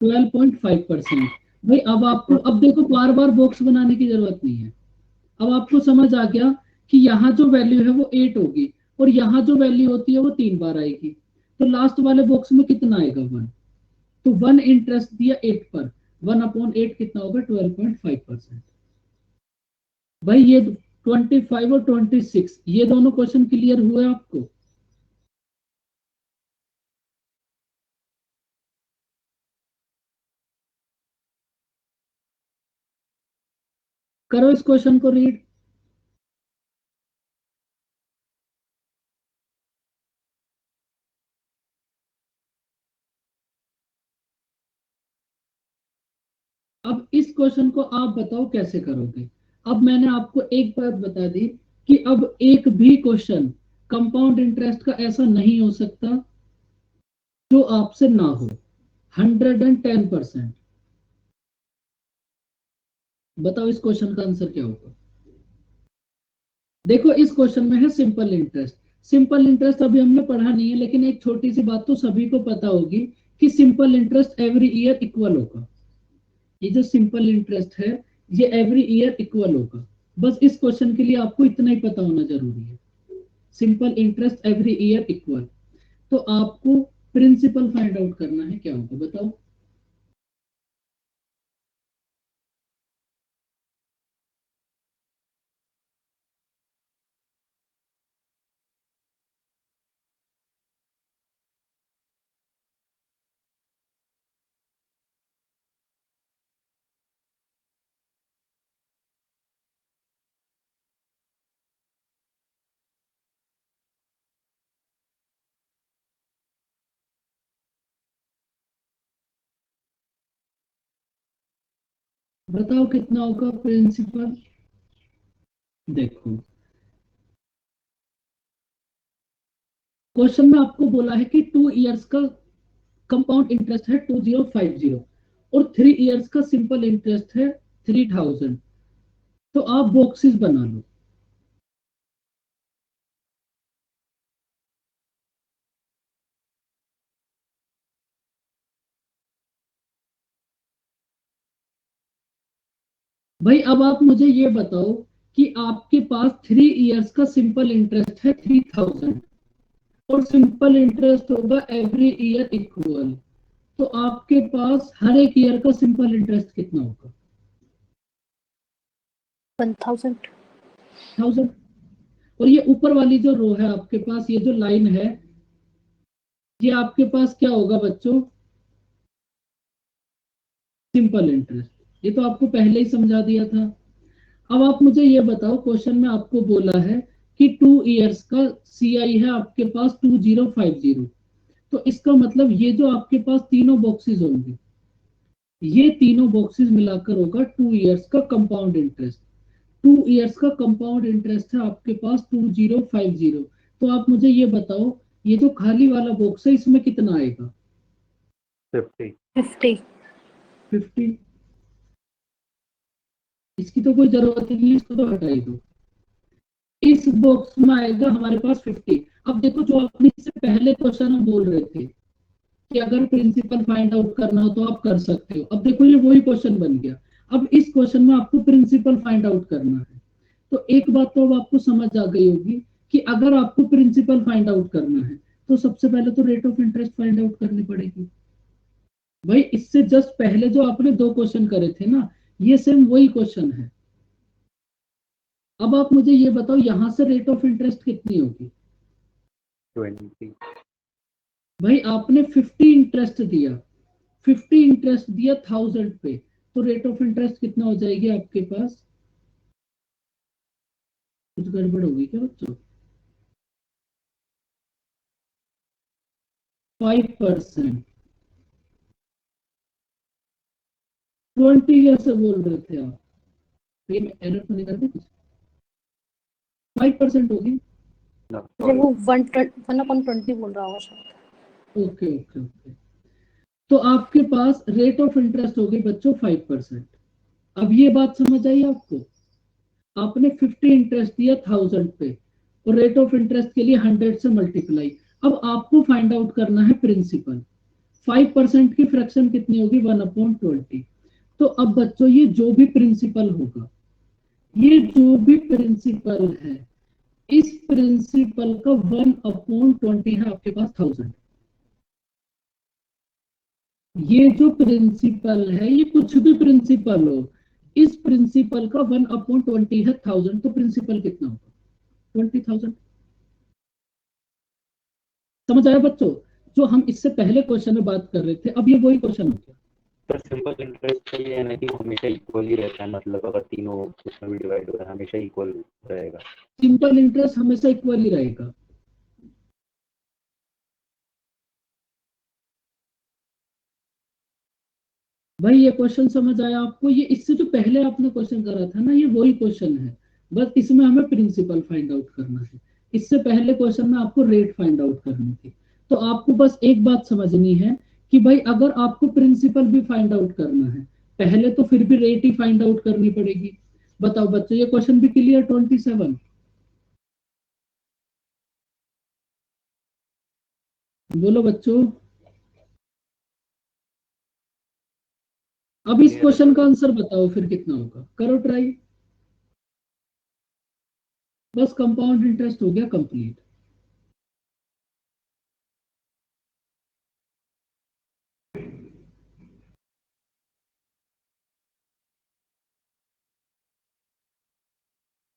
12.5%। भाई अब आपको, अब देखो बार बार बॉक्स बनाने की जरूरत नहीं है। अब आपको समझ आ गया कि यहाँ जो वैल्यू है वो 8 होगी और यहाँ जो वैल्यू होती है वो 3 बार आएगी। तो लास्ट वाले बॉक्स में कितना आएगा? 1। तो 1 इंटरेस्ट दिया 8 पर, 1/8 कितना होगा? 12.5%। भाई ये 25 और 26 ये दोनों क्वेश्चन क्लियर हुए आपको? करो इस क्वेश्चन को रीड। अब इस क्वेश्चन को आप बताओ कैसे करोगे। अब मैंने आपको एक बात बता दी कि अब एक भी क्वेश्चन कंपाउंड इंटरेस्ट का ऐसा नहीं हो सकता जो आपसे ना हो। 110%। बताओ इस क्वेश्चन का आंसर क्या होगा? देखो इस क्वेश्चन में है सिंपल इंटरेस्ट। सिंपल इंटरेस्ट अभी हमने पढ़ा नहीं है, लेकिन एक छोटी सी बात तो सभी को पता होगी कि simple interest every year equal होगा। ये जो सिंपल इंटरेस्ट है ये एवरी ईयर इक्वल होगा। बस इस क्वेश्चन के लिए आपको इतना ही पता होना जरूरी है। Simple interest every year equal. तो आपको प्रिंसिपल फाइंड आउट करना है, क्या होगा बताओ? बताओ कितना होगा प्रिंसिपल? देखो क्वेश्चन में आपको बोला है कि 2 इयर्स का कंपाउंड इंटरेस्ट है 2050 और 3 इयर्स का सिंपल इंटरेस्ट है 3000। तो आप बॉक्सेस बना लो। भाई अब आप मुझे ये बताओ कि आपके पास 3 इयर्स का सिंपल इंटरेस्ट है 3000 और सिंपल इंटरेस्ट होगा एवरी ईयर इक्वल। तो आपके पास हर एक ईयर का सिंपल इंटरेस्ट कितना होगा? 1000। 1000। और ये ऊपर वाली जो रो है आपके पास, ये जो लाइन है, ये आपके पास क्या होगा बच्चों? Simple interest. ये तो आपको पहले ही समझा दिया था। अब आप मुझे ये बताओ, क्वेश्चन में आपको बोला है कि 2 इयर्स का सीआई है आपके पास 2050। तो इसका मतलब ये जो आपके पास तीनों बॉक्सेस होंगे, ये तीनों बॉक्सेस मिलाकर होगा 2 इयर्स का कंपाउंड इंटरेस्ट। 2 इयर्स का कंपाउंड इंटरेस्ट है आपके पास 2050। तो आप मुझे ये बताओ, ये जो खाली वाला बॉक्स है इसमें कितना आएगा? 50। 50। 50। इसकी तो कोई जरूरत ही नहीं है, इसको तो हटा ही दो। इस बॉक्स में आएगा हमारे पास 50। अब देखो जो अपने इससे पहले क्वेश्चन हम बोल रहे थे कि अगर प्रिंसिपल फाइंड आउट करना हो तो आप कर सकते हो, अब देखो ये वही क्वेश्चन बन गया। अब इस क्वेश्चन में आपको प्रिंसिपल फाइंड आउट करना है। तो एक बात तो अब आपको समझ आ गई होगी कि अगर आपको प्रिंसिपल फाइंड आउट करना है तो सबसे पहले तो rate of interest find out करनी पड़ेगी। भाई इससे जस्ट पहले जो आपने 2 क्वेश्चन करे थे ना, ये सेम वही क्वेश्चन है। अब आप मुझे ये बताओ यहां से रेट ऑफ इंटरेस्ट कितनी होगी? 20। भाई आपने 50 इंटरेस्ट दिया, 50 इंटरेस्ट दिया 1000 पे, तो रेट ऑफ इंटरेस्ट कितना हो जाएगी आपके पास? कुछ गड़बड़ होगी क्या बच्चों? 5%। 20 कैसे बोल रहे थे आप? ये एरर तो नहीं कर दी? 5% होगी। No, अरे sorry. वो 1/20 बोल रहा होगा शायद। Okay okay okay. तो आपके पास रेट ऑफ इंटरेस्ट होगी बच्चों 5%। अब ये बात समझ आई आपको? आपने 50 इंटरेस्ट दिया 1000 पे और रेट ऑफ इंटरेस्ट के लिए 100 से मल्टीप्लाई। अब आपको फाइंड आउट करना है प्रिंसिपल। 5% की फ्रैक्शन कितनी होगी? 1/20। तो अब बच्चों ये जो भी प्रिंसिपल होगा, ये जो भी प्रिंसिपल है, इस प्रिंसिपल का 1/20 है आपके पास 1000। ये जो प्रिंसिपल है, ये कुछ भी प्रिंसिपल हो, इस प्रिंसिपल का 1/20 है 1000, तो प्रिंसिपल कितना होगा? 20,000। समझ आया बच्चों? जो हम इससे पहले क्वेश्चन में बात कर रहे थे, अब ये वही क्वेश्चन हो गया। सर सिंपल इंटरेस्ट का ये है ना कि हमेशा इक्वल ही रहता है, मतलब अगर तीनों उसमें भी डिवाइड हो रहा है हमेशा इक्वल रहेगा। सिंपल इंटरेस्ट हमेशा इक्वल ही रहेगा। भाई ये क्वेश्चन समझ आया आपको? ये इससे जो पहले आपने क्वेश्चन करा था ना, ये वही क्वेश्चन है, बस इसमें हमें प्रिंसिपल फाइंड आउट करना है। इससे पहले क्वेश्चन में आपको रेट फाइंड आउट करनी थी। तो आपको बस एक बात समझनी है कि भाई अगर आपको प्रिंसिपल भी फाइंड आउट करना है, पहले तो फिर भी रेट ही फाइंड आउट करनी पड़ेगी। बताओ बच्चों, ये क्वेश्चन भी क्लियर? 27 बोलो बच्चों। अब इस क्लियर है क्वेश्चन सर। का आंसर बताओ फिर कितना होगा, करो ट्राई। बस कंपाउंड इंटरेस्ट हो गया कंप्लीट।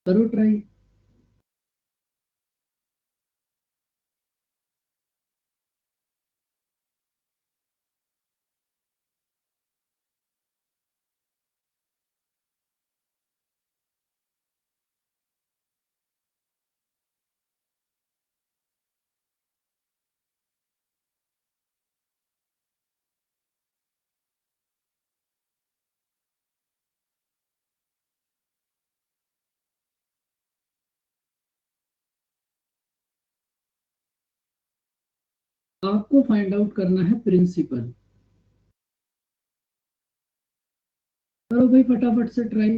करो ट्राई। आपको फाइंड आउट करना है प्रिंसिपल। करो भाई फटाफट से ट्राई।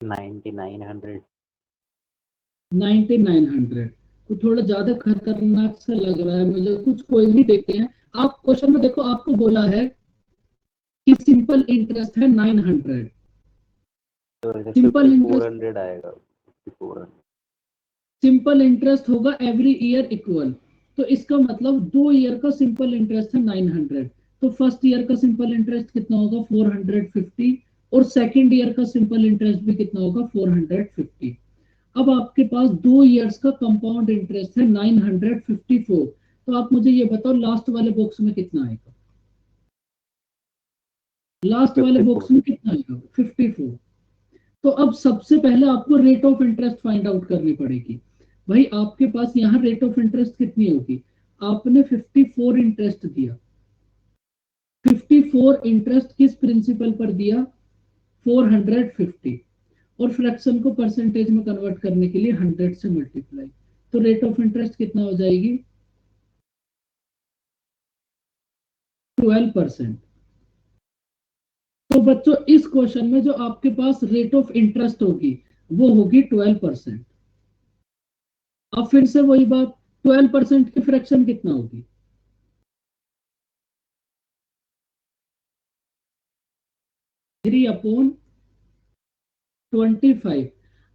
9900। 9900 तो थोड़ा ज्यादा खतरनाक सा लग रहा है मुझे कुछ। कोई नहीं, देखते हैं। आप क्वेश्चन में देखो, आपको बोला है कि सिंपल इंटरेस्ट है 900। तो ऐसे सिंपल इंटरेस्ट, 5400 आएगा, 5400। सिंपल इंटरेस्ट होगा एवरी ईयर इक्वल। तो इसका मतलब 2 ईयर का सिंपल इंटरेस्ट है 900। तो फर्स्ट ईयर का सिंपल इंटरेस्ट कितना होगा? 450। और सेकेंड ईयर का सिंपल इंटरेस्ट भी कितना होगा? 450। अब आपके पास 2 ईयर्स का कंपाउंड इंटरेस्ट है 954। तो आप मुझे ये बताओ लास्ट वाले बॉक्स में कितना आएगा? लास्ट वाले बॉक्स 54। में कितना आएगा? 54। तो अब सबसे पहले आपको rate of interest find out करनी पड़ेगी। भाई आपके पास यहाँ रेट ऑफ इंटरेस्ट कितनी होगी? आपने 54 इंटरेस्ट दिया। 54 इंटरेस्ट किस प्रिंसिपल पर दिया? 450। और फ्रैक्शन को परसेंटेज में कन्वर्ट करने के लिए 100 से मल्टीप्लाई। तो रेट ऑफ इंटरेस्ट कितना हो जाएगी? 12%। तो बच्चों इस क्वेश्चन में जो आपके पास रेट ऑफ इंटरेस्ट होगी, वो होगी 12%। अब फिर से वही बात, 12% की फ्रैक्शन कितना होगी? 3/25।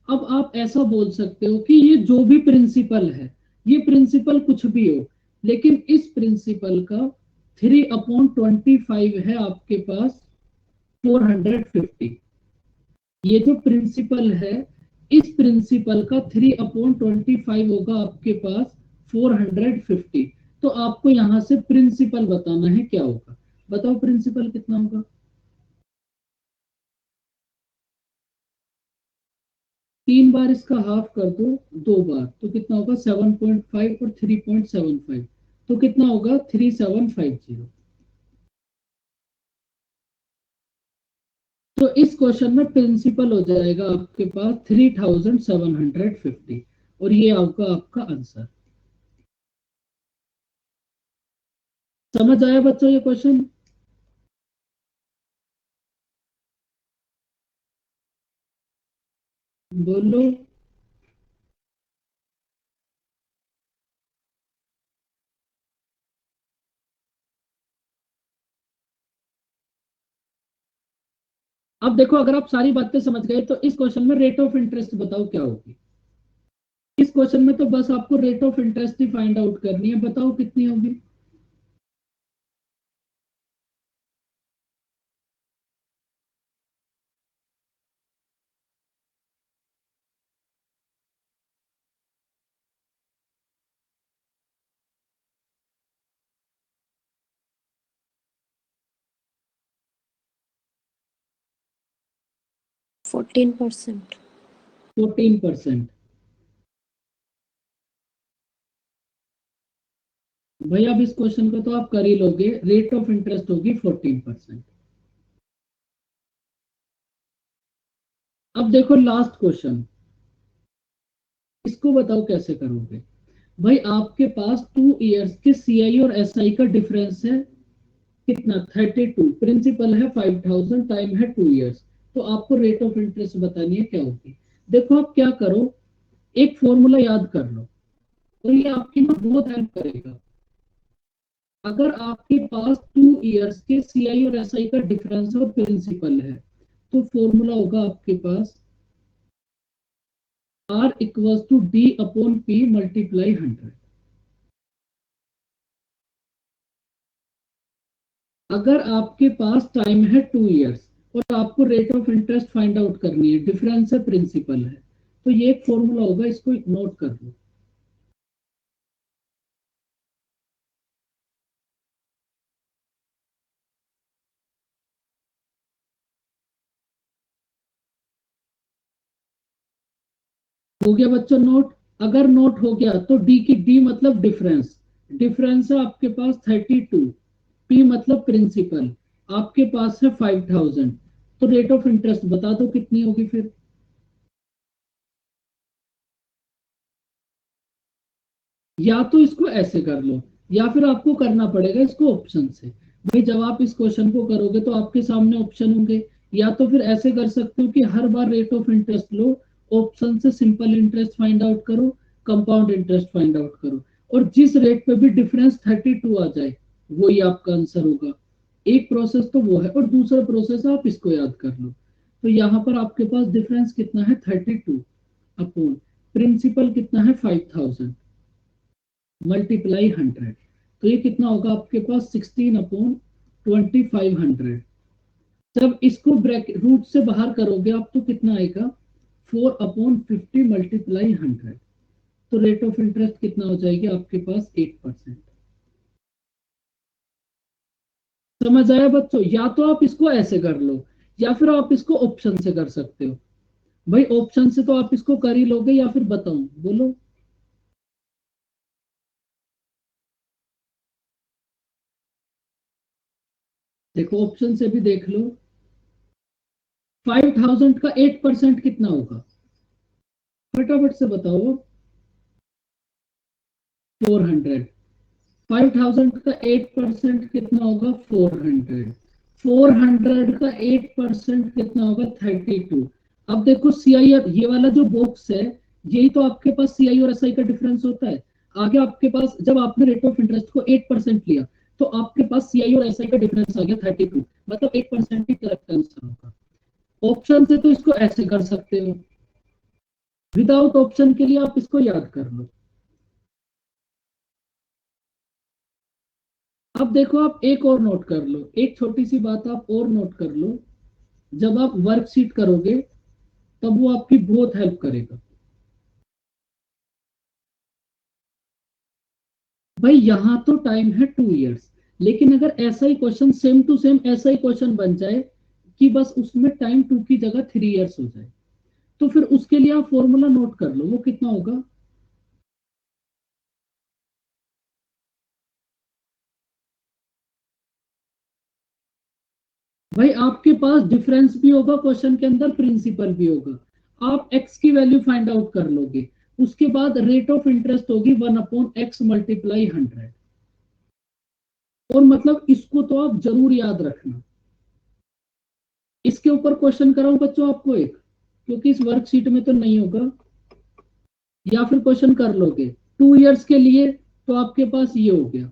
अब आप ऐसा बोल सकते हो कि ये जो भी प्रिंसिपल है, ये प्रिंसिपल कुछ भी हो, लेकिन इस प्रिंसिपल का 3/25 है आपके पास 450। ये जो प्रिंसिपल है, इस प्रिंसिपल का 3/25 होगा आपके पास 450। तो आपको यहां से प्रिंसिपल बताना है क्या होगा। बताओ प्रिंसिपल कितना होगा? 3 बार इसका हाफ कर दो, 2 बार, तो कितना होगा? 7.5 और 3.75। तो कितना होगा? 3750। तो इस क्वेश्चन में प्रिंसिपल हो जाएगा आपके पास 3750। और ये आपका आपका आंसर। समझ आया बच्चों ये क्वेश्चन? बोलो। अब देखो, अगर आप सारी बातें समझ गए तो इस क्वेश्चन में रेट ऑफ इंटरेस्ट बताओ क्या होगी। इस क्वेश्चन में तो बस आपको rate of interest he find out करनी है, बताओ कितनी होगी। Fourteen percent 14%। भाई अब इस क्वेश्चन को तो आप कर ही लोगे, रेट ऑफ इंटरेस्ट होगी 14%। अब देखो लास्ट क्वेश्चन, इसको बताओ कैसे करोगे। भाई आपके पास 2 इयर्स के सीआई और एसआई का डिफरेंस है कितना, 32। प्रिंसिपल है 5000, टाइम है 2 इयर्स। तो आपको रेट ऑफ इंटरेस्ट बतानी है क्या होगी। देखो आप क्या करो, एक फॉर्मूला याद कर लो, तो ये आपकी ना बहुत हेल्प करेगा। अगर आपके पास 2 इयर्स के सीआई और एसआई का डिफरेंस और प्रिंसिपल है, तो फॉर्मूला होगा आपके पास R equals to D upon P multiply 100। अगर आपके पास टाइम है 2 इयर्स और आपको rate of interest find out करनी है, डिफरेंस है प्रिंसिपल है, तो ये एक फॉर्मूला होगा, इसको नोट कर लो। हो गया बच्चों नोट। अगर नोट हो गया तो डी की डी मतलब डिफरेंस, डिफरेंस है आपके पास 32। पी मतलब प्रिंसिपल, आपके पास है 5000। तो रेट ऑफ इंटरेस्ट बता दो कितनी होगी फिर। या तो इसको ऐसे कर लो, या फिर आपको करना पड़ेगा इसको ऑप्शन से। भाई जब आप इस क्वेश्चन को करोगे तो आपके सामने ऑप्शन होंगे। या तो फिर ऐसे कर सकते हो कि हर बार रेट ऑफ इंटरेस्ट लो, ऑप्शन से सिंपल इंटरेस्ट फाइंड आउट करो, कंपाउंड इंटरेस्ट फाइंड आउट करो, और जिस रेट पे भी डिफरेंस 32 आ जाए वही आपका आंसर होगा। एक प्रोसेस तो वो है, और दूसरा प्रोसेस आप इसको याद कर लो। तो यहाँ पर आपके पास डिफरेंस कितना है, 32 अपॉन प्रिंसिपल कितना है 5000 मल्टीप्लाई 100। तो ये कितना होगा आपके पास, 16 अपॉन 2500। जब इसको ब्रैकेट रूट से बाहर करोगे आप तो कितना आएगा, 4/50 मल्टीप्लाई 100। तो रेट ऑफ इंटरेस्ट कितना हो जाएगी आपके पास, 8%। समझ आया बच्चों। या तो आप इसको ऐसे कर लो, या फिर आप इसको ऑप्शन से कर सकते हो। भाई ऑप्शन से तो आप इसको कर ही लोगे, या फिर बताऊं, बोलो। देखो ऑप्शन से भी देख लो, 5000 का 8% कितना होगा, फटाफट से बताओ। 400। 5000 का 8% कितना होगा, 400। 400 का 8% कितना होगा, 32। अब देखो सीआई और ये वाला जो बॉक्स है, यही तो आपके पास सीआई और एसआई का डिफरेंस होता है। आगे आपके पास जब आपने रेट ऑफ इंटरेस्ट को 8% लिया, तो आपके पास सीआई और एसआई का डिफरेंस आ गया 32, मतलब 8% ही करेक्ट आंसर होगा। ऑप्शन से तो इसको ऐसे कर सकते हो, विदाउट ऑप्शन के लिए आप इसको याद कर लो। अब देखो आप एक और नोट कर लो, एक छोटी सी बात आप और नोट कर लो। जब आप वर्कशीट करोगे तब वो आपकी बहुत हेल्प करेगा। भाई यहाँ तो टाइम है 2 इयर्स, लेकिन अगर ऐसा ही क्वेश्चन सेम टू सेम ऐसा ही क्वेश्चन बन जाए कि बस उसमें टाइम 2 की जगह 3 इयर्स हो जाए, तो फिर उसके लिए आप फॉर्मूला नोट कर लो, वो कितना होगा। भाई आपके पास डिफरेंस भी होगा क्वेश्चन के अंदर, प्रिंसिपल भी होगा। आप एक्स की वैल्यू फाइंड आउट कर लोगे, उसके बाद रेट ऑफ इंटरेस्ट होगी 1/x मल्टीप्लाई 100। और मतलब इसको तो आप जरूर याद रखना। इसके ऊपर क्वेश्चन कराऊं बच्चों आपको एक, क्योंकि इस वर्कशीट में तो नहीं होगा, या फिर क्वेश्चन कर लोगे 2 इयर्स के लिए, तो आपके पास ये हो गया।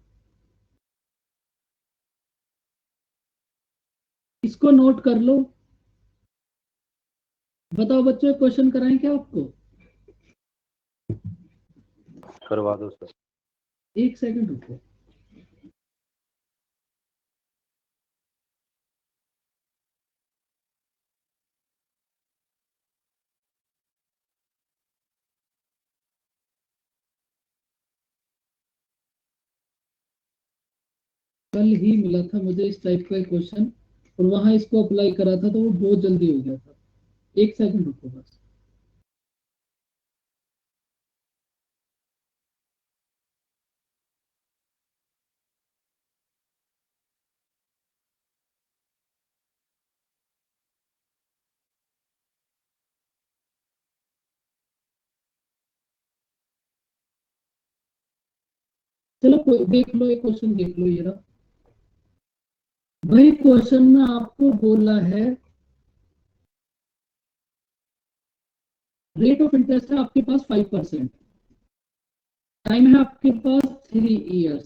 इसको नोट कर लो, बताओ बच्चों, क्वेश्चन कराएं क्या आपको? करवा दो सर। एक सेकंड रुको। कल ही मिला था मुझे इस टाइप का क्वेश्चन, और वहां इसको अप्लाई करा था तो वो बहुत जल्दी हो गया था। एक सेकंड रुको बस। चलो देख लो, एक क्वेश्चन देख लो ये रहा। भाई क्वेश्चन में आपको बोला है रेट ऑफ इंटरेस्ट है आपके पास 5%, टाइम है आपके पास 3 इयर्स,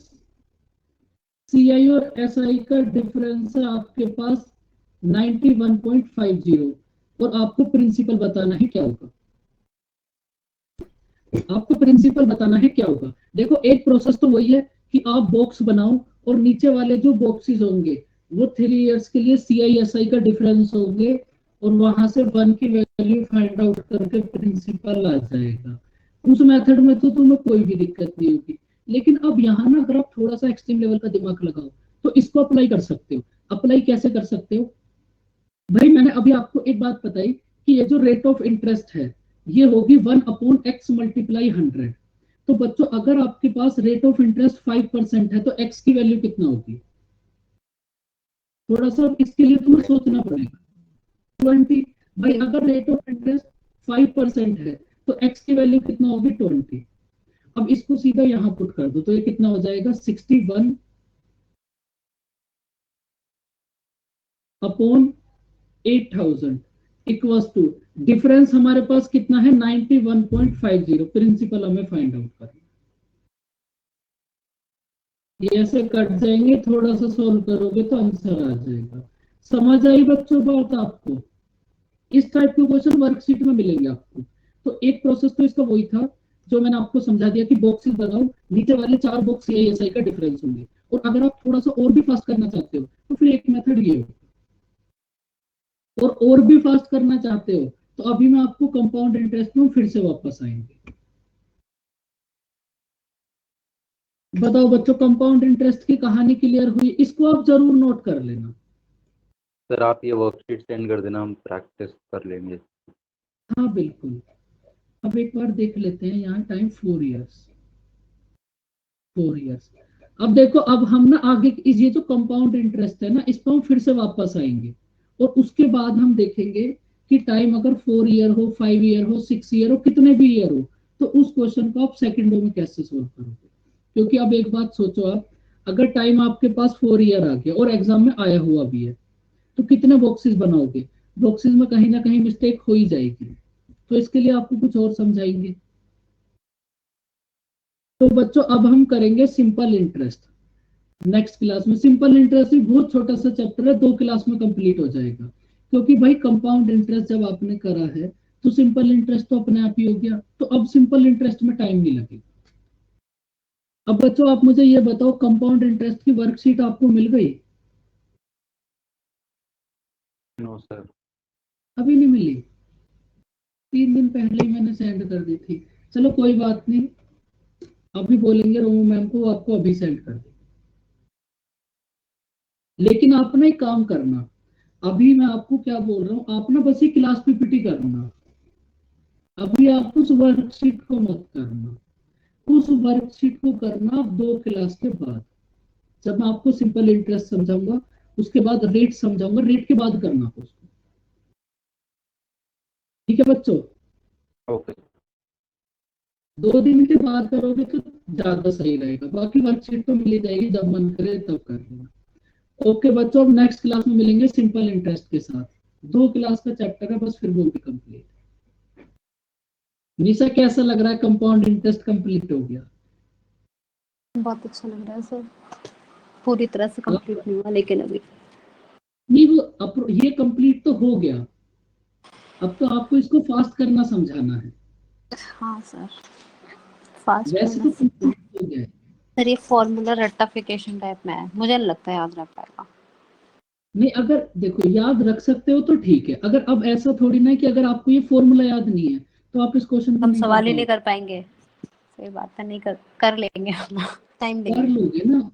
सीआई और एसआई का डिफरेंस है आपके पास 91.50, और आपको प्रिंसिपल बताना है क्या होगा। आपको प्रिंसिपल बताना है क्या होगा। देखो एक प्रोसेस तो वही है कि आप बॉक्स बनाओ, और नीचे वाले जो बॉक्सेस होंगे वो 3 इयर्स के लिए CISI का डिफरेंस होंगे, और वहां से 1 की वैल्यू फाइंड आउट करके प्रिंसिपल आ जाएगा। उस मेथड में तो तुम्हें कोई भी दिक्कत नहीं होगी। लेकिन अब यहाँ ना, अगर आप थोड़ा सा एक्सट्रीम लेवल का दिमाग लगाओ तो इसको अप्लाई कर सकते हो। अप्लाई कैसे कर सकते हो? भाई मैंने अभी आपको एक बात बताई कि ये जो रेट ऑफ इंटरेस्ट है ये होगी 1/x मल्टीप्लाई 100। तो बच्चों अगर आपके पास रेट ऑफ इंटरेस्ट 5% है तो x की वैल्यू कितना होगी? थोड़ा सा इसके लिए तुम्हें सोचना पड़ेगा। 20। भाई अगर रेट ऑफ इंटरेस्ट 5% है तो x की वैल्यू कितना होगी? 20। अब इसको सीधा यहाँ पुट कर दो तो ये कितना हो जाएगा? 61/8000 इक्वल्स टू, डिफरेंस हमारे पास कितना है? 91.50। प्रिंसिपल हमें फाइंड आउट करना। ये ऐसे कट जाएंगे, थोड़ा सा सोल्व करोगे तो आंसर आ जाएगा। समझ आई बच्चों बात आपको? इस टाइप के क्वेश्चन वर्कशीट में मिलेंगे आपको। तो एक प्रोसेस तो इसका वही था जो मैंने आपको समझा दिया कि बॉक्सेस बनाओ, नीचे वाले 4 बॉक्स CISI का डिफरेंस होंगे। और अगर आप थोड़ा सा और भी फास्ट करना चाहते हो तो फिर एक मेथड ये हो, और भी फास्ट करना चाहते हो तो अभी मैं आपको कंपाउंड इंटरेस्ट में फिर से वापस आएंगे। बताओ बच्चों, कंपाउंड इंटरेस्ट की कहानी क्लियर हुई? इसको आप जरूर नोट कर लेना। सर आप ये वर्कशीट सेंड कर देना, हम प्रैक्टिस कर लेंगे। हाँ बिल्कुल। अब एक बार देख लेते हैं, यहाँ टाइम 4 इयर्स। 4 इयर्स। अब देखो, अब हम ना आगे ये जो कंपाउंड इंटरेस्ट है ना, इस पर हम फिर से वापस आएंगे, और उसके बाद हम देखेंगे कि टाइम अगर 4 ईयर हो, 5 ईयर हो, 6 ईयर हो, कितने भी ईयर हो, तो उस क्वेश्चन को आप सेकंडों में कैसे सोल्व करोगे। क्योंकि अब एक बात सोचो आप, अगर टाइम आपके पास 4 ईयर आ गया और एग्जाम में आया हुआ भी है, तो कितने बॉक्सेस बनाओगे? बॉक्सेस में कहीं ना कहीं मिस्टेक हो ही जाएगी। तो इसके लिए आपको कुछ और समझाएंगे। तो बच्चों अब हम करेंगे सिंपल इंटरेस्ट। नेक्स्ट क्लास में सिंपल इंटरेस्ट भी बहुत छोटा सा चैप्टर है, 2 क्लास में कंप्लीट हो जाएगा। क्योंकि भाई कंपाउंड इंटरेस्ट जब आपने करा है तो सिंपल इंटरेस्ट तो अपने आप ही हो गया, तो अब सिंपल इंटरेस्ट में टाइम नहीं लगेगा। अब बच्चों आप मुझे ये बताओ, कंपाउंड इंटरेस्ट की वर्कशीट आपको मिल गई? No sir. अभी नहीं मिली? 3 दिन पहले ही मैंने सेंड कर दी थी। चलो कोई बात नहीं, अभी बोलेंगे रोमो मैम को, वो आपको अभी सेंड कर दे। लेकिन आप ना एक काम करना, अभी मैं आपको क्या बोल रहा हूँ, आप ना बस ये क्लास पीपीटी करना। अभी आप उस वर्कशीट को मत करना, उस वर्कशीट को करना 2 क्लास के बाद, जब मैं आपको सिंपल इंटरेस्ट समझाऊंगा, उसके बाद रेट समझाऊंगा, रेट के बाद करना आप उसको। ठीक है बच्चों? ओके। 2 दिन के बाद करोगे तो ज्यादा सही रहेगा, बाकी वर्कशीट तो मिल जाएगी, जब मन करे तब कर लेना। ओके बच्चों, अब नेक्स्ट क्लास में मिलेंगे सिंपल इंटरेस्ट के साथ। 2 क्लास का चैप्टर है बस, फिर वो भी कंप्लीट। निशा कैसा लग रहा है? कंपाउंड इंटरेस्ट कंप्लीट हो गया? बहुत अच्छा लग रहा है सर, पूरी तरह से कंप्लीट नहीं हुआ लेकिन अभी नहीं, वो ये कंप्लीट तो हो गया, अब तो आपको इसको फास्ट करना समझाना है। हाँ सर, फास्ट वैसे करना। तो कंप्लीट हो गया है। सर ये फॉर्मूला रेक्टिफिकेशन टाइप में है, मुझे नहीं लगता याद रह पाएगा। नहीं, अगर देखो याद रख सकते हो तो ठीक है, अगर अब ऐसा थोड़ी ना है कि अगर आपको ये फॉर्मूला याद नहीं है तो आप इस क्वेश्चन को हम नहीं कर सवाल ही पाओगे। नहीं कर पाएंगे। सही बात है, नहीं कर लेंगे हम। टाइम कर देंगे। लोगे ना,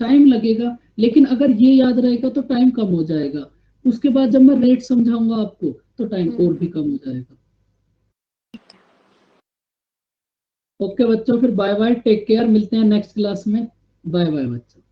टाइम लगेगा, लेकिन अगर ये याद रहेगा तो टाइम कम हो जाएगा। उसके बाद जब मैं रेट समझाऊंगा आपको तो टाइम और भी कम हो जाएगा। ओके बच्चों, फिर बाय बाय, टेक केयर, मिलते हैं नेक्स्ट क्लास में। बाय बाय बच्चों।